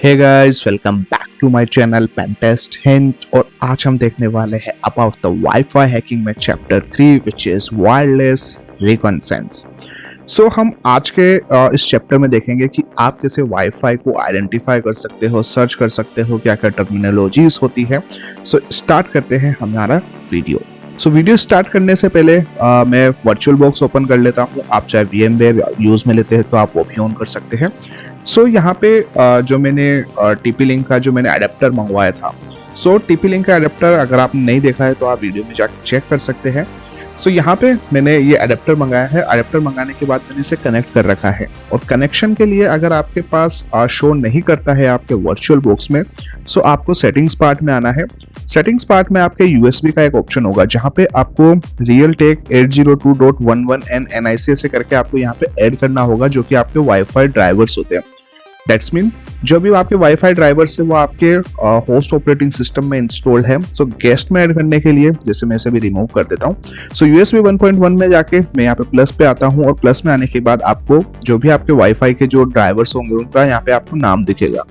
Hey guys, welcome back to my channel pentest hint. और आज हम देखने वाले हैं अबाउट द वाईफाई हैकिंग में chapter 3 which is wireless reconnaissance. So हम आज के इस चैप्टर में देखेंगे कि आप कैसे वाईफाई को आइडेंटिफाई कर सकते हो, सर्च कर सकते हो, क्या क्या टर्मिनोलॉजीज होती है। सो स्टार्ट करते हैं हमारा वीडियो। वीडियो स्टार्ट करने से पहले मैं वर्चुअल बॉक्स ओपन कर लेता हूँ। आप चाहे VMware यूज में लेते हैं तो आप वो भी ऑन कर सकते हैं। यहाँ पे जो मैंने TP लिंक का जो मैंने अडेप्टर मंगवाया था, TP लिंक का अडेप्टर अगर आपने नहीं देखा है तो आप वीडियो में जाकर चेक कर सकते हैं। यहाँ पे मैंने ये अडेप्टर मंगाया है। अडेप्टर मंगाने के बाद मैंने इसे कनेक्ट कर रखा है। और कनेक्शन के लिए अगर आपके पास शो नहीं करता है आपके वर्चुअल बॉक्स में, आपको सेटिंग्स पार्ट में आना है। सेटिंग्स पार्ट में आपके USB का एक ऑप्शन होगा जहाँ पे आपको Realtek 802.11n NIC ऐसे करके आपको यहाँ पे ऐड करना होगा, जो कि आपके वाईफाई ड्राइवर्स होते हैं। दैट्स मीन जो भी आपके वाईफाई ड्राइवर्स है वो आपके होस्ट ऑपरेटिंग सिस्टम में इंस्टॉल्ड है। गेस्ट में ऐड करने के लिए जैसे मैं इसे भी रिमूव कर देता हूँ। USB 1.1 में जाके मैं यहाँ पे प्लस पे आता हूँ और प्लस में आने के बाद आपको जो भी आपके वाईफाई के जो ड्राइवर्स होंगे उनका यहाँ पे आपको नाम दिखेगा।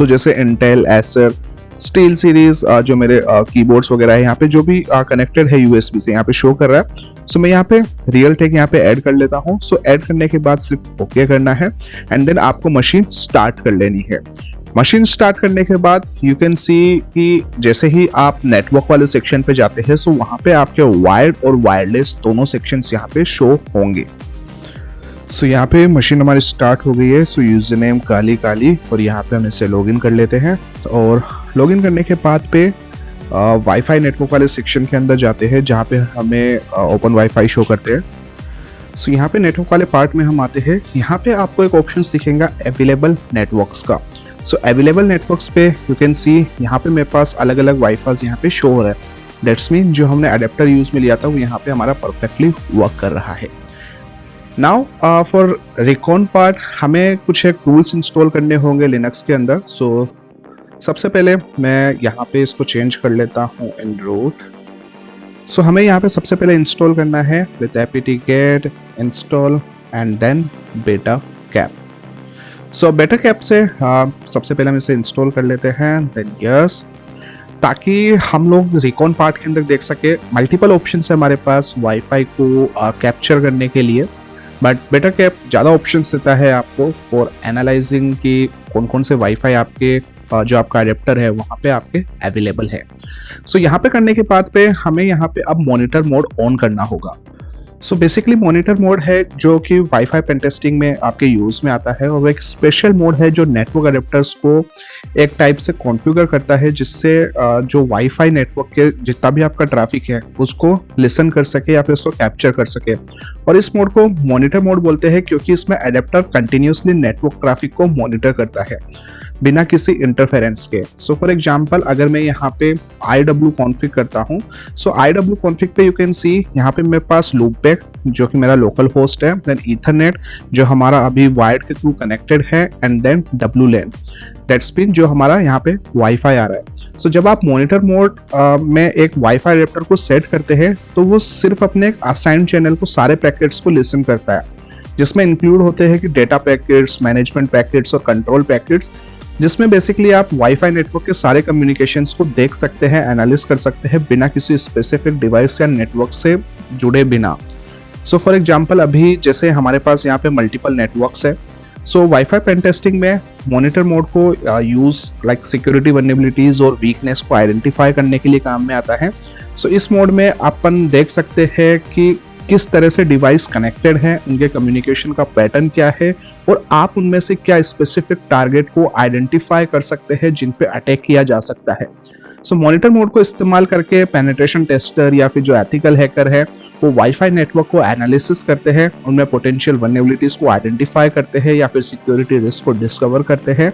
जैसे इंटेल, एसर, स्टील सीरीज, जो मेरे कीबोर्ड्स वगैरह है यहाँ पे जो भी कनेक्टेड है USB से यहाँ पे शो कर रहा है। मैं यहाँ पे Realtek यहाँ पे ऐड कर लेता हूँ। ऐड करने के बाद सिर्फ ओके करना है एंड देन आपको मशीन स्टार्ट कर लेनी है। मशीन स्टार्ट करने के बाद यू कैन सी कि जैसे ही आप नेटवर्क वाले सेक्शन पे जाते हैं वहाँ पे आपके वायर्ड और वायरलेस दोनों सेक्शंस यहाँ पे शो होंगे। यहाँ पे मशीन हमारी स्टार्ट हो गई है। यूजर नेम काली काली और यहाँ पे हम इसे लॉगिन कर लेते हैं। और लॉगिन करने के बाद पे वाईफाई नेटवर्क वाले सेक्शन के अंदर जाते हैं जहाँ पे हमें ओपन वाईफाई शो करते हैं। यहाँ पे नेटवर्क वाले पार्ट में हम आते हैं। यहाँ पे आपको एक ऑप्शन दिखेगा अवेलेबल नेटवर्क्स का। अवेलेबल नेटवर्क्स पे यू कैन सी यहाँ पे मेरे पास अलग अलग वाईफाई यहाँ पे शो हो रहा है। दैट्स मीन जो हमने अडेप्टर यूज में लिया था वो यहाँ पे हमारा परफेक्टली वर्क कर रहा है। नाउ फॉर रिकॉन पार्ट हमें कुछ एक टूल्स इंस्टॉल करने होंगे लिनक्स के अंदर। सबसे पहले मैं यहाँ पे इसको चेंज कर लेता हूँ इन रूट। हमें यहाँ पे सबसे पहले इंस्टॉल करना है with apt-get install and then bettercap. Bettercap से सबसे पहले हम इसे इंस्टॉल कर लेते हैं, देन यस, ताकि हम लोग रिकॉन पार्ट के अंदर देख सके। मल्टीपल ऑप्शन है हमारे पास वाईफाई को कैप्चर करने के लिए, बट बेटर कैप ज़्यादा ऑप्शंस देता है आपको फॉर एनालाइजिंग कि कौन कौन से वाईफाई आपके जो आपका अडेप्टर है वहाँ पे आपके अवेलेबल है। यहाँ पे करने के बाद पे हमें यहाँ पे अब मॉनिटर मोड ऑन करना होगा। बेसिकली मॉनिटर मोड है जो कि वाईफाई पेन टेस्टिंग में आपके यूज में आता है और वो एक स्पेशल मोड है जो नेटवर्क अडेप्टर्स को एक टाइप से कॉन्फ़िगर करता है जिससे जो वाईफाई नेटवर्क के जितना भी आपका ट्रैफिक है उसको लिसन कर सके या फिर उसको कैप्चर कर सके। और इस मोड को मॉनिटर मोड बोलते हैं क्योंकि इसमें अडेप्टर कंटिन्यूसली नेटवर्क ट्रैफिक को मॉनिटर करता है बिना किसी इंटरफेरेंस के। फॉर एग्जांपल अगर मैं यहाँ पे IW कॉन्फ़िग करता हूँ, IW कॉन्फ़िग पे यू कैन सी यहाँ पे मेरे पास लूपबैक जो कि मेरा लोकल होस्ट है, देन ईथरनेट जो हमारा अभी वायर्ड के थ्रू कनेक्टेड है, and then WLAN that's mean जो हमारा यहाँ पे वाईफाई आ रहा है। जब आप मॉनिटर मोड में एक वाईफाई अडेप्टर को सेट करते हैं तो वो सिर्फ अपने असाइंड चैनल को सारे पैकेट्स को लिसन करता है, जिसमें इंक्लूड होते हैं कि डेटा पैकेट्स, मैनेजमेंट पैकेट्स और कंट्रोल पैकेट्स, जिसमें बेसिकली आप वाईफाई नेटवर्क के सारे कम्युनिकेशंस को देख सकते हैं, एनालिस कर सकते हैं बिना किसी स्पेसिफिक डिवाइस या नेटवर्क से जुड़े बिना। फॉर एग्जांपल अभी जैसे हमारे पास यहाँ पे मल्टीपल नेटवर्क्स है, वाईफाई पेन टेस्टिंग में मॉनिटर मोड को यूज लाइक सिक्योरिटी वल्नरेबिलिटीज और वीकनेस को आइडेंटिफाई करने के लिए काम में आता है। इस मोड में अपन देख सकते हैं कि किस तरह से डिवाइस कनेक्टेड है, उनके कम्युनिकेशन का पैटर्न क्या है और आप उनमें से क्या स्पेसिफिक टारगेट को आइडेंटिफाई कर सकते हैं जिन पे अटैक किया जा सकता है। मॉनिटर मोड को इस्तेमाल करके पेनिट्रेशन टेस्टर या फिर जो एथिकल हैकर है वो वाईफाई नेटवर्क को एनालिसिस करते हैं, उनमें पोटेंशियल वल्नरेबिलिटीज को आइडेंटिफाई करते हैं या फिर सिक्योरिटी रिस्क को डिस्कवर करते हैं,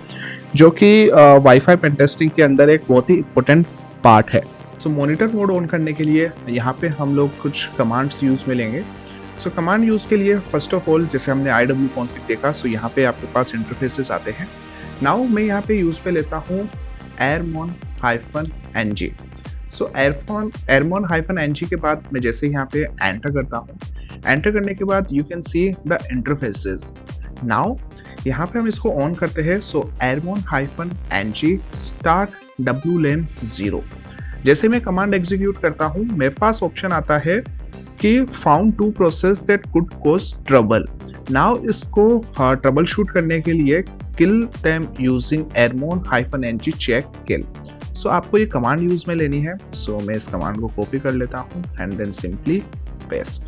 जो कि वाईफाई पेन टेस्टिंग के अंदर एक बहुत ही इंपॉर्टेंट पार्ट है। मॉनिटर मोड ऑन करने के लिए यहाँ पे हम लोग कुछ कमांड्स यूज में लेंगे। कमांड यूज के लिए फर्स्ट ऑफ ऑल जैसे हमने IW कॉन्फ़िग देखा, यहाँ पे आपके पास इंटरफेसेस आते हैं। नाउ मैं यहाँ पे यूज पे लेता हूँ airmon-ng। airmon-ng के बाद मैं जैसे यहाँ पे एंटर करता हूँ, एंटर करने के बाद you can see the interfaces. Now यहाँ पे हम इसको ऑन करते हैं। सो airmon-ng start wlan 0। जैसे मैं कमांड एग्जीक्यूट करता हूँ मेरे पास ऑप्शन आता है कि found to process that could cause trouble. Now इसको ट्रबल शूट करने के लिए kill them using airmon-ng check kill। So आपको ये कमांड यूज में लेनी है। सो मैं इस कमांड को कॉपी कर लेता हूँ एंड देन सिंपली पेस्ट।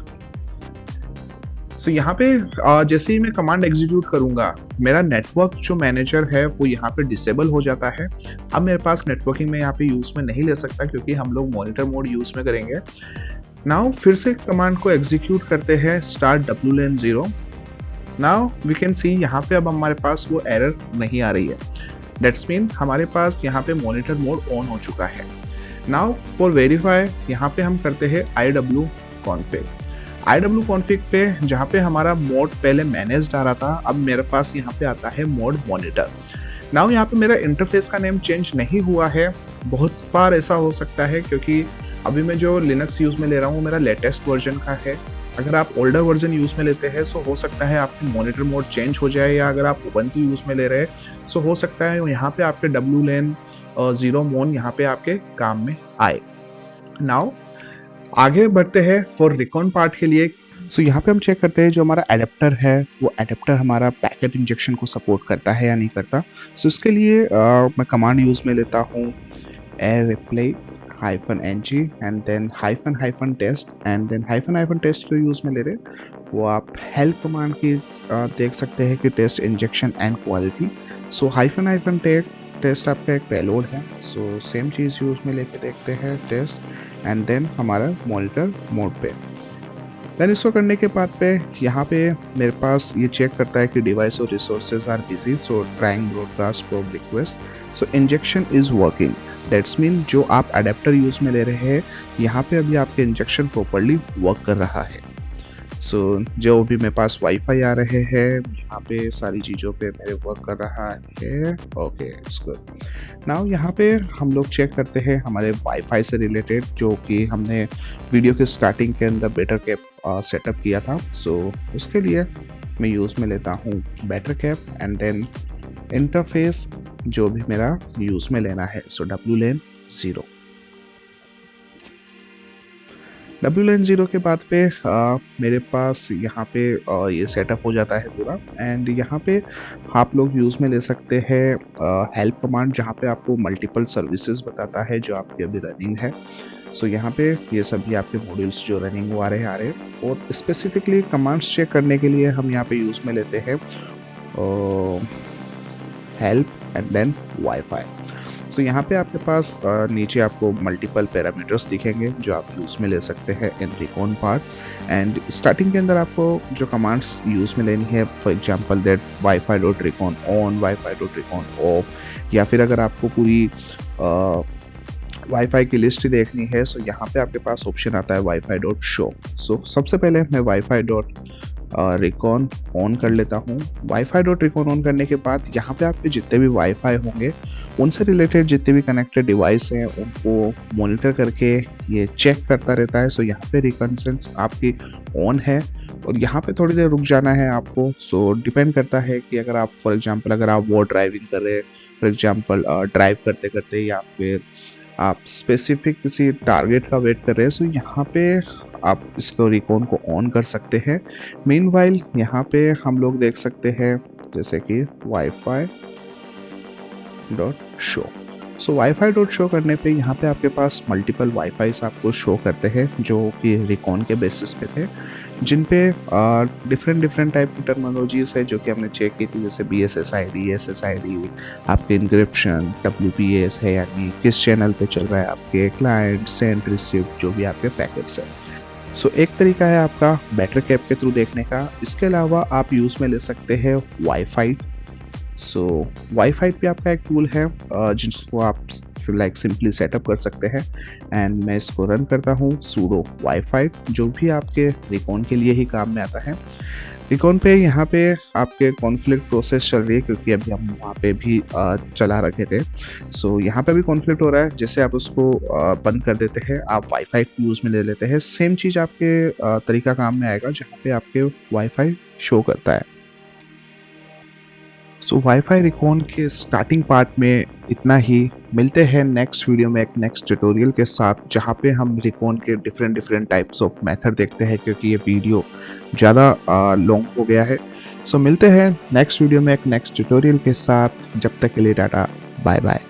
सो यहाँ पे जैसे ही मैं कमांड एग्जीक्यूट करूंगा मेरा नेटवर्क जो मैनेजर है वो यहाँ पे डिसेबल हो जाता है। अब मेरे पास नेटवर्किंग में यहाँ पे यूज में नहीं ले सकता क्योंकि हम लोग मॉनिटर मोड यूज में करेंगे। नाउ फिर से कमांड को एग्जीक्यूट करते हैं start wlan 0। Now we can see यहाँ पे अब हमारे पास वो एरर नहीं आ रही है। दैट्स मीन हमारे पास यहाँ पे मॉनिटर मोड ऑन हो चुका है। नाउ फॉर वेरीफाई यहाँ पे हम करते हैं iw config पे जहाँ पे हमारा मोड पहले मैनेज्ड आ रहा था अब मेरे पास यहाँ पे आता है मोड मॉनिटर। नाउ यहाँ पे मेरा इंटरफेस का नेम चेंज नहीं हुआ है। बहुत बार ऐसा हो सकता है क्योंकि अभी मैं जो लिनक्स यूज में ले रहा हूँ मेरा लेटेस्ट वर्जन का है। अगर आप ओल्डर वर्जन यूज में लेते हैं सो हो सकता है आपकी मॉनिटर मोड चेंज हो जाए, या अगर आप उबंटू यूज में ले रहे हैं सो हो सकता है यहाँ पे आपके wlan 0 मोन यहाँ पे आपके काम में आए। नाउ आगे बढ़ते हैं फॉर रिकॉन पार्ट के लिए। सो यहाँ पे हम चेक करते हैं जो हमारा एडेप्टर है वो एडेप्टर हमारा पैकेट इंजेक्शन को सपोर्ट करता है या नहीं करता। सो इसके लिए मैं कमांड यूज में लेता हूँ airreplay-ng and then -test and then -test क्यों यूज में ले रहे वो आप हेल्प कमांड की देख सकते हैं कि test injection and quality. So test आपका एक पेलोड है। सो सेम चीज़ यूज में लेके देखते हैं टेस्ट एंड देन हमारा मॉनिटर मोड पे। देन इसको करने के बाद पे यहाँ पे मेरे पास ये चेक करता है कि डिवाइस और resources are busy so trying broadcast probe request. So injection is working. That's mean जो आप अडेप्टर यूज में ले रहे हैं यहाँ पे अभी आपके इंजेक्शन प्रॉपरली वर्क कर रहा है। सो जो भी मेरे पास वाईफाई आ रहे हैं यहाँ पे सारी चीज़ों पे मेरे वर्क कर रहा है। Okay it's good. नाउ यहाँ पे हम लोग चेक करते हैं हमारे वाईफाई से रिलेटेड जो कि हमने वीडियो के स्टार्टिंग के अंदर बेटर कैप सेटअप किया था। सो उसके लिए मैं यूज़ में लेता हूँ bettercap and then interface जो भी मेरा यूज़ में लेना है। सो wlan 0 wlan 0 के बाद पे मेरे पास यहाँ पे ये सेटअप हो जाता है पूरा। एंड यहाँ पे आप लोग यूज़ में ले सकते हैं हेल्प कमांड जहाँ पे आपको मल्टीपल सर्विसेज बताता है जो आपकी अभी रनिंग है। सो यहाँ पे ये सभी आपके मॉड्यूल्स जो रनिंग वो आ रहे हैं और स्पेसिफिकली कमांड्स चेक करने के लिए हम यहाँ पे यूज़ में लेते हैं हेल्प एंड देन वाईफाई। सो यहाँ पे आपके पास नीचे आपको मल्टीपल पैरामीटर्स दिखेंगे जो आप यूज़ में ले सकते हैं इन रिकॉन पार्ट। एंड स्टार्टिंग के अंदर आपको जो कमांड्स यूज़ में लेनी है for example that wi-fi.recon on, wi-fi.recon of, या फिर अगर आपको पूरी वाईफाई की लिस्ट देखनी है सो यहाँ पे आपके पास ऑप्शन आता है wi-fi.show। सो सबसे पहले मैं wi-fi.recon ऑन कर लेता हूँ। wi-fi.recon ऑन करने के बाद यहाँ पे आपके जितने भी वाईफाई होंगे उनसे रिलेटेड जितने भी कनेक्टेड डिवाइस हैं उनको मॉनिटर करके ये चेक करता रहता है। सो यहाँ पे रिकॉन्सेंस आपकी ऑन है और यहाँ पे थोड़ी देर रुक जाना है आपको। सो डिपेंड करता है कि अगर आप फॉर एग्जांपल अगर आप वो ड्राइविंग कर रहे हैं फॉर एग्जांपल ड्राइव करते करते या फिर आप स्पेसिफिक किसी टारगेट का वेट कर रहे हैं सो यहाँ पे आप इसको रिकॉन को ऑन कर सकते हैं। मीनवाइल यहाँ पे हम लोग देख सकते हैं जैसे कि wi-fi.show। सो wi-fi.show करने पे यहाँ पे आपके पास मल्टीपल वाईफाईस आपको शो करते हैं जो कि रिकॉन के बेसिस पे थे जिन पे डिफरेंट टाइप की टर्मिनोलॉजीज है जो कि हमने चेक की थी जैसे BSSID, SSID, आपके इंक्रिप्शन, WPS है यानी किस चैनल पे चल रहा है आपके क्लाइंट, सेंड, रिसीव जो भी आपके पैकेट्स है। सो एक तरीका है आपका बेटर कैप के थ्रू देखने का। इसके अलावा आप यूज़ में ले सकते हैं वाईफाई। सो वाईफाई पे आपका एक टूल है जिसको आप लाइक सिंपली सेटअप कर सकते हैं एंड मैं इसको रन करता हूँ sudo वाईफाई जो भी आपके रिकॉन के लिए ही काम में आता है। रिकॉन पे यहाँ पे आपके कॉन्फ्लिक्ट प्रोसेस चल रही है क्योंकि अभी हम वहाँ पे भी चला रखे थे। सो यहाँ पे भी कॉन्फ्लिक्ट हो रहा है। जैसे आप उसको बंद कर देते हैं आप वाईफाई यूज़ में ले लेते हैं सेम चीज़ आपके तरीका काम में आएगा जहाँ पे आपके वाईफाई शो करता है। सो वाईफाई रिकॉन के स्टार्टिंग पार्ट में इतना ही। मिलते हैं नेक्स्ट वीडियो में एक नेक्स्ट ट्यूटोरियल के साथ, जहाँ पे हम रिकॉन के different different types of method देखते हैं, क्योंकि ये वीडियो ज़्यादा लॉन्ग हो गया है। सो मिलते हैं नेक्स्ट वीडियो में एक नेक्स्ट ट्यूटोरियल के साथ। जब तक के लिए टाटा, बाय बाय।